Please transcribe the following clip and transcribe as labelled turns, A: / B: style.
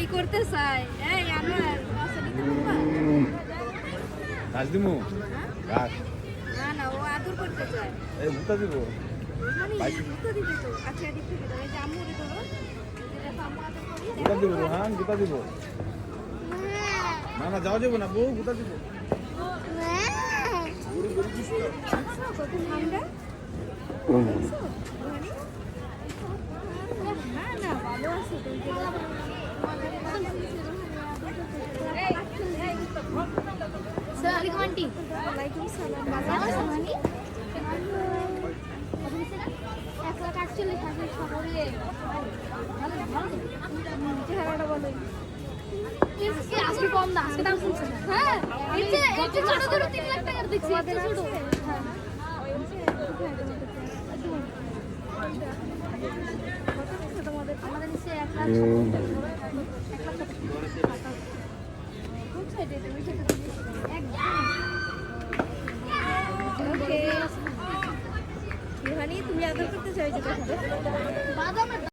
A: ই করতে চাই। এই আনোয়ার বাসা দিতে পারবা?
B: ঘাস দিমু ঘাস
A: না না ও আদর করতে চায়।
B: এই ভুতা দিব
A: মানে জুতো দিতে তো আচ্ছা এদিক থেকে দাও এই যে আম্মু রে ধরো যেটা আম্মু আদর করি
B: ভুতা দিব রোহান ভুতা দিব না না যাওয়া যাবো না বউ ভুতা দিব গরু গরু কিছু
A: আচ্ছা কত ঠান্ডা না না ভালো আছে তো
C: আসসালামু আলাইকুম আন্টি।
A: ওয়ালাইকুম সালাম
C: ভালো আছেন আন্টি? 1,48,000 শহরে ভালো
A: চেহারাটা বলো
C: আজকে কম না, আজকে দাম শুনছে না। হ্যাঁ, এর চেয়ে ছোট ছোট 3 লাখ টাকার দেখছি, এত ছোট। আমাদের নিচে 1,70,000
A: ওকে রুহানি তুমি আদর করতে চাই যেটা
C: বাদামের